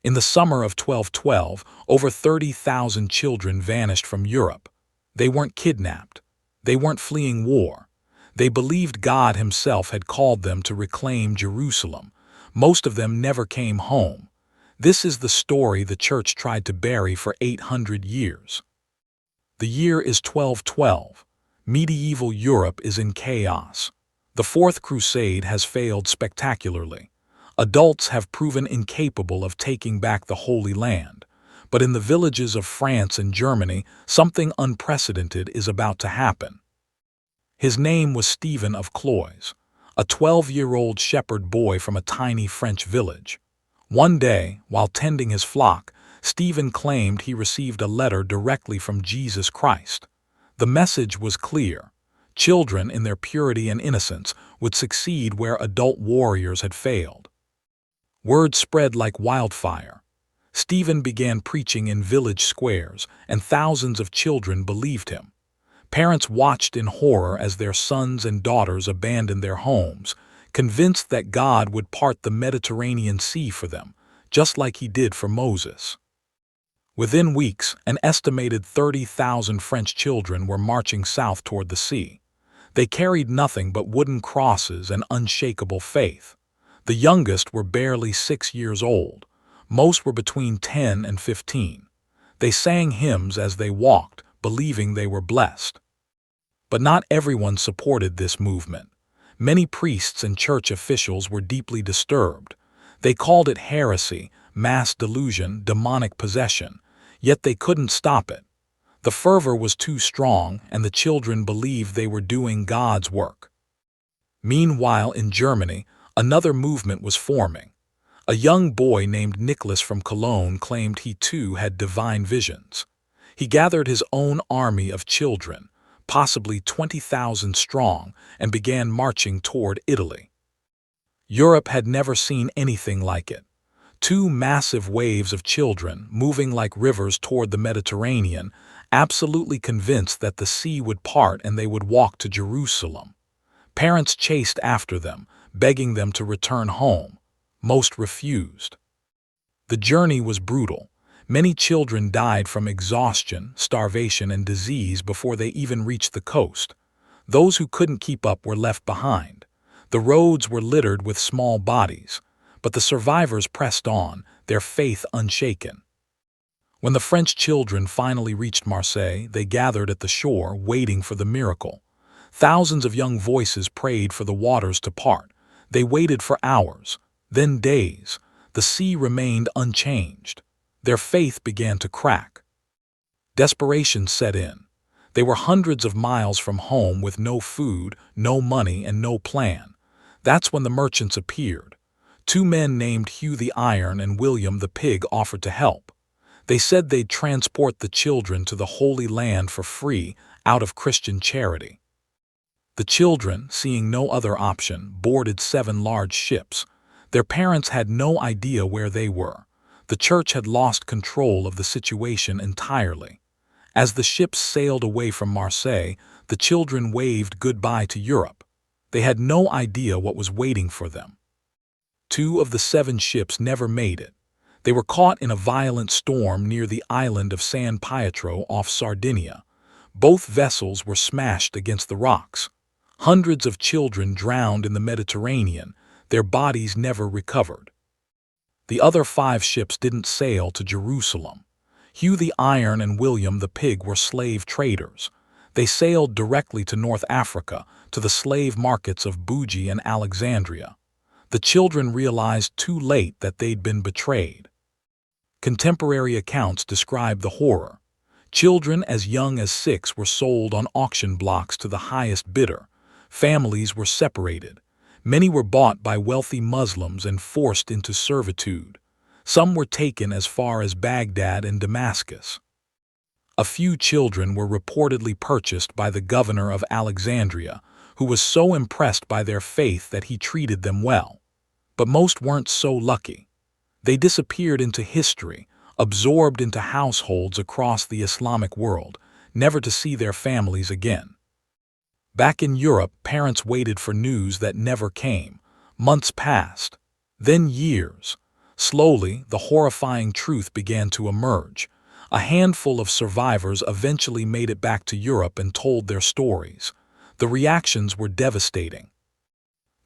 In the summer of 1212, over 30,000 children vanished from Europe. They weren't kidnapped. They weren't fleeing war. They believed God himself had called them to reclaim Jerusalem. Most of them never came home. This is the story the church tried to bury for 800 years. The year is 1212. Medieval Europe is in chaos. The Fourth Crusade has failed spectacularly. Adults have proven incapable of taking back the Holy Land. But in the villages of France and Germany, something unprecedented is about to happen. His name was Stephen of Cloyes, a 12-year-old shepherd boy from a tiny French village. One day, while tending his flock, Stephen claimed he received a letter directly from Jesus Christ. The message was clear. Children, in their purity and innocence, would succeed where adult warriors had failed. Word spread like wildfire. Stephen began preaching in village squares, and thousands of children believed him. Parents watched in horror as their sons and daughters abandoned their homes, convinced that God would part the Mediterranean Sea for them, just like he did for Moses. Within weeks, an estimated 30,000 French children were marching south toward the sea. They carried nothing but wooden crosses and unshakable faith. The youngest were barely 6 years old. Most were between 10 and 15. They sang hymns as they walked, believing they were blessed. But not everyone supported this movement. Many priests and church officials were deeply disturbed. They called it heresy, mass delusion, demonic possession, yet they couldn't stop it. The fervor was too strong, and the children believed they were doing God's work. Meanwhile, in Germany, another movement was forming. A young boy named Nicholas from Cologne claimed he too had divine visions. He gathered his own army of children, possibly 20,000 strong, and began marching toward Italy. Europe had never seen anything like it. 2 massive waves of children, moving like rivers toward the Mediterranean, absolutely convinced that the sea would part and they would walk to Jerusalem. Parents chased after them, begging them to return home. Most refused. The journey was brutal. Many children died from exhaustion, starvation, and disease before they even reached the coast. Those who couldn't keep up were left behind. The roads were littered with small bodies, but the survivors pressed on, their faith unshaken. When the French children finally reached Marseille, they gathered at the shore, waiting for the miracle. Thousands of young voices prayed for the waters to part. They waited for hours, then days. The sea remained unchanged. Their faith began to crack. Desperation set in. They were hundreds of miles from home with no food, no money, and no plan. That's when the merchants appeared. 2 men named Hugh the Iron and William the Pig offered to help. They said they'd transport the children to the Holy Land for free, out of Christian charity. The children, seeing no other option, boarded 7 large ships. Their parents had no idea where they were. The church had lost control of the situation entirely. As the ships sailed away from Marseille, the children waved goodbye to Europe. They had no idea what was waiting for them. 2 of the 7 ships never made it. They were caught in a violent storm near the island of San Pietro off Sardinia. Both vessels were smashed against the rocks. Hundreds of children drowned in the Mediterranean, their bodies never recovered. The other 5 ships didn't sail to Jerusalem. Hugh the Iron and William the Pig were slave traders. They sailed directly to North Africa, to the slave markets of Bougie and Alexandria. The children realized too late that they'd been betrayed. Contemporary accounts describe the horror. Children as young as 6 were sold on auction blocks to the highest bidder. Families were separated. Many were bought by wealthy Muslims and forced into servitude. Some were taken as far as Baghdad and Damascus. A few children were reportedly purchased by the governor of Alexandria, who was so impressed by their faith that he treated them well. But most weren't so lucky. They disappeared into history, absorbed into households across the Islamic world, never to see their families again. Back in Europe, parents waited for news that never came. Months passed, then years. Slowly, the horrifying truth began to emerge. A handful of survivors eventually made it back to Europe and told their stories. The reactions were devastating.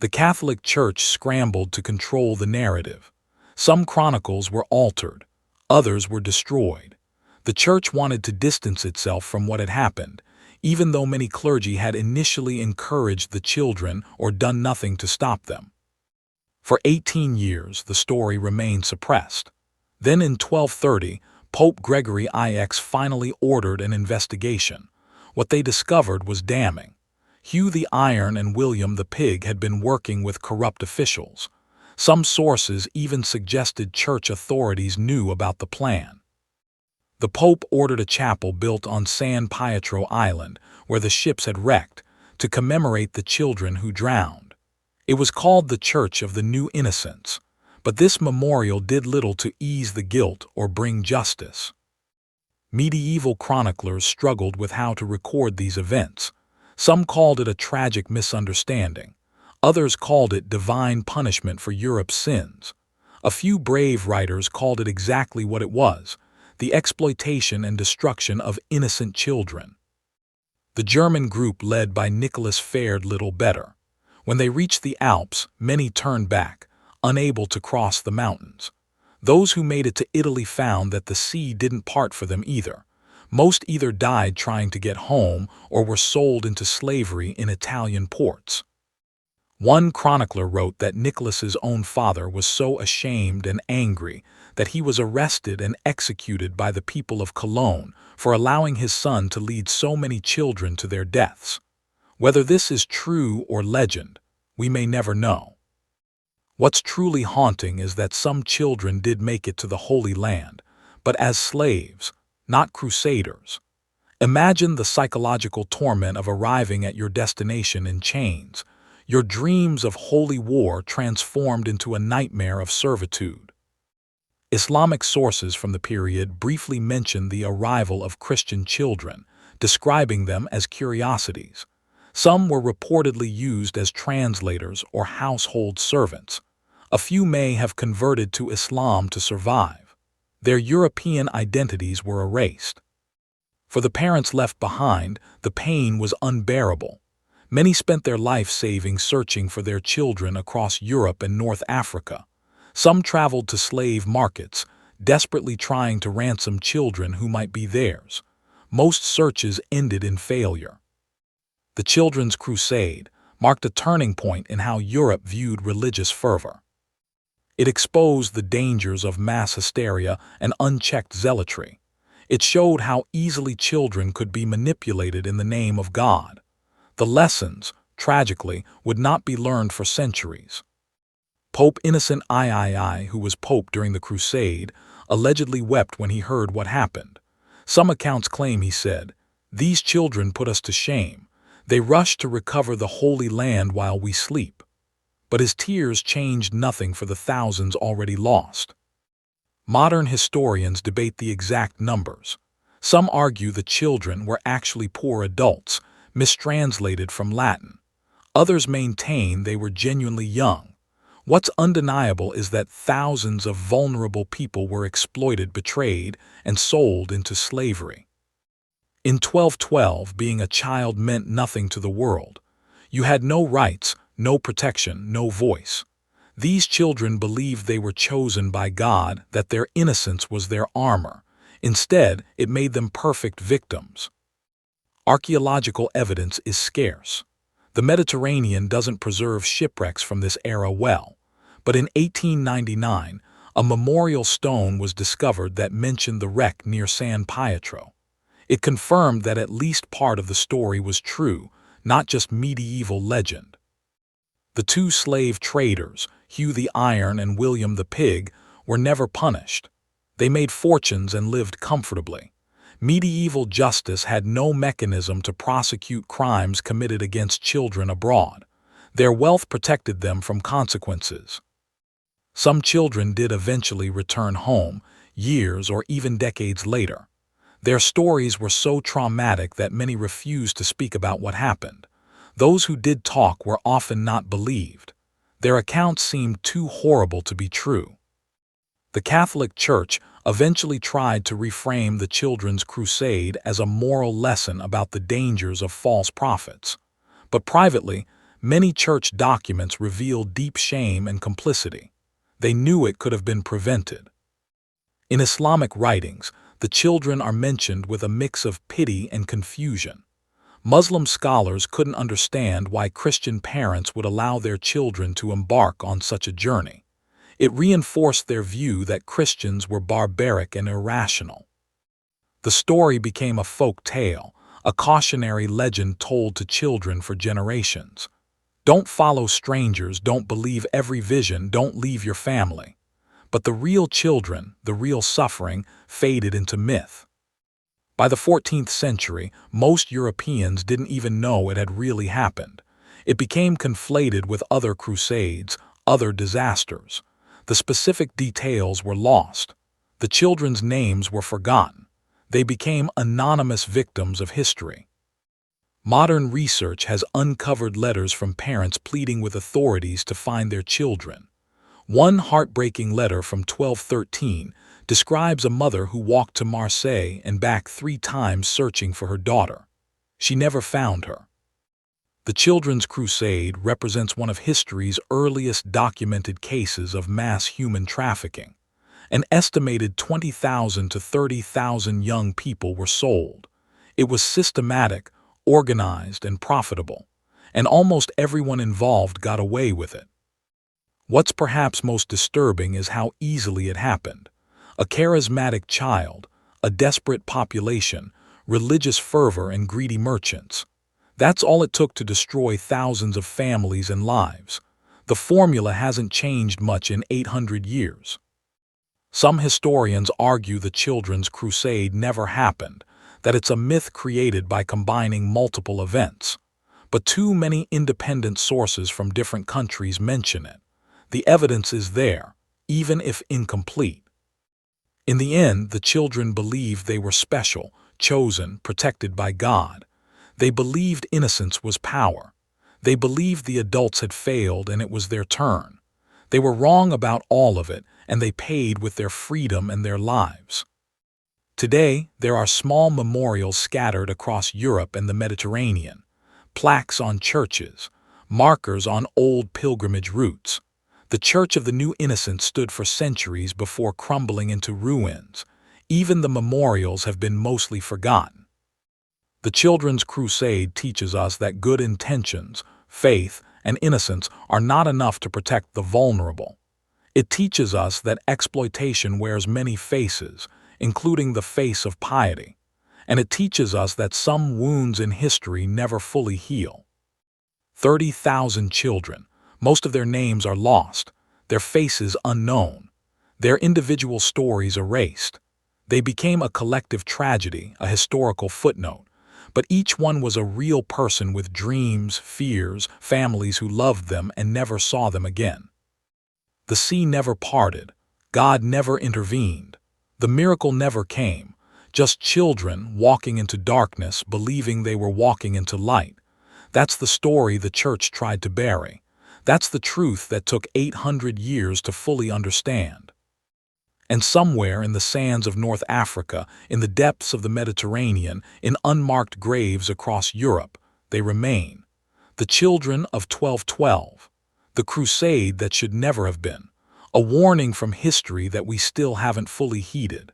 The Catholic Church scrambled to control the narrative. Some chronicles were altered, others were destroyed. The Church wanted to distance itself from what had happened, even though many clergy had initially encouraged the children or done nothing to stop them. For 18 years, the story remained suppressed. Then in 1230, Pope Gregory IX finally ordered an investigation. What they discovered was damning. Hugh the Iron and William the Pig had been working with corrupt officials. Some sources even suggested church authorities knew about the plan. The Pope ordered a chapel built on San Pietro Island, where the ships had wrecked, to commemorate the children who drowned. It was called the Church of the New Innocents, but this memorial did little to ease the guilt or bring justice. Medieval chroniclers struggled with how to record these events. Some called it a tragic misunderstanding. Others called it divine punishment for Europe's sins. A few brave writers called it exactly what it was: the exploitation and destruction of innocent children. The German group led by Nicholas fared little better. When they reached the Alps, many turned back, unable to cross the mountains. Those who made it to Italy found that the sea didn't part for them either. Most either died trying to get home or were sold into slavery in Italian ports. One chronicler wrote that Nicholas's own father was so ashamed and angry that he was arrested and executed by the people of Cologne for allowing his son to lead so many children to their deaths. Whether this is true or legend, we may never know. What's truly haunting is that some children did make it to the Holy Land, but as slaves, not crusaders. Imagine the psychological torment of arriving at your destination in chains, your dreams of holy war transformed into a nightmare of servitude. Islamic sources from the period briefly mention the arrival of Christian children, describing them as curiosities. Some were reportedly used as translators or household servants. A few may have converted to Islam to survive. Their European identities were erased. For the parents left behind, the pain was unbearable. Many spent their life savings searching for their children across Europe and North Africa. Some traveled to slave markets, desperately trying to ransom children who might be theirs. Most searches ended in failure. The Children's Crusade marked a turning point in how Europe viewed religious fervor. It exposed the dangers of mass hysteria and unchecked zealotry. It showed how easily children could be manipulated in the name of God. The lessons, tragically, would not be learned for centuries. Pope Innocent III, who was pope during the Crusade, allegedly wept when he heard what happened. Some accounts claim he said, "These children put us to shame. They rush to recover the Holy Land while we sleep." But his tears changed nothing for the thousands already lost. Modern historians debate the exact numbers. Some argue the children were actually poor adults, mistranslated from Latin. Others maintain they were genuinely young. What's undeniable is that thousands of vulnerable people were exploited, betrayed, and sold into slavery. In 1212, being a child meant nothing to the world. You had no rights, no protection, no voice. These children believed they were chosen by God, that their innocence was their armor. Instead, it made them perfect victims. Archaeological evidence is scarce. The Mediterranean doesn't preserve shipwrecks from this era well, but in 1899, a memorial stone was discovered that mentioned the wreck near San Pietro. It confirmed that at least part of the story was true, not just medieval legend. The two slave traders, Hugh the Iron and William the Pig, were never punished. They made fortunes and lived comfortably. Medieval justice had no mechanism to prosecute crimes committed against children abroad. Their wealth protected them from consequences. Some children did eventually return home, years or even decades later. Their stories were so traumatic that many refused to speak about what happened. Those who did talk were often not believed. Their accounts seemed too horrible to be true. The Catholic Church eventually tried to reframe the Children's Crusade as a moral lesson about the dangers of false prophets. But privately, many church documents reveal deep shame and complicity. They knew it could have been prevented. In Islamic writings, the children are mentioned with a mix of pity and confusion. Muslim scholars couldn't understand why Christian parents would allow their children to embark on such a journey. It reinforced their view that Christians were barbaric and irrational. The story became a folk tale, a cautionary legend told to children for generations. Don't follow strangers, don't believe every vision, don't leave your family. But the real children, the real suffering, faded into myth. By the 14th century, most Europeans didn't even know it had really happened. It became conflated with other crusades, other disasters. The specific details were lost. The children's names were forgotten. They became anonymous victims of history. Modern research has uncovered letters from parents pleading with authorities to find their children. One heartbreaking letter from 1213 describes a mother who walked to Marseille and back 3 times searching for her daughter. She never found her. The Children's Crusade represents one of history's earliest documented cases of mass human trafficking. An estimated 20,000 to 30,000 young people were sold. It was systematic, organized, and profitable, and almost everyone involved got away with it. What's perhaps most disturbing is how easily it happened. A charismatic child, a desperate population, religious fervor, and greedy merchants. That's all it took to destroy thousands of families and lives. The formula hasn't changed much in 800 years. Some historians argue the Children's Crusade never happened, that it's a myth created by combining multiple events. But too many independent sources from different countries mention it. The evidence is there, even if incomplete. In the end, the children believed they were special, chosen, protected by God. They believed innocence was power. They believed the adults had failed and it was their turn. They were wrong about all of it, and they paid with their freedom and their lives. Today, there are small memorials scattered across Europe and the Mediterranean, plaques on churches, markers on old pilgrimage routes. The Church of the New Innocents stood for centuries before crumbling into ruins. Even the memorials have been mostly forgotten. The Children's Crusade teaches us that good intentions, faith, and innocence are not enough to protect the vulnerable. It teaches us that exploitation wears many faces, including the face of piety. And it teaches us that some wounds in history never fully heal. 30,000 children. Most of their names are lost, their faces unknown, their individual stories erased. They became a collective tragedy, a historical footnote. But each one was a real person with dreams, fears, families who loved them and never saw them again. The sea never parted. God never intervened. The miracle never came. Just children walking into darkness, believing they were walking into light. That's the story the church tried to bury. That's the truth that took 800 years to fully understand. And somewhere in the sands of North Africa, in the depths of the Mediterranean, in unmarked graves across Europe, they remain. The children of 1212. The crusade that should never have been. A warning from history that we still haven't fully heeded.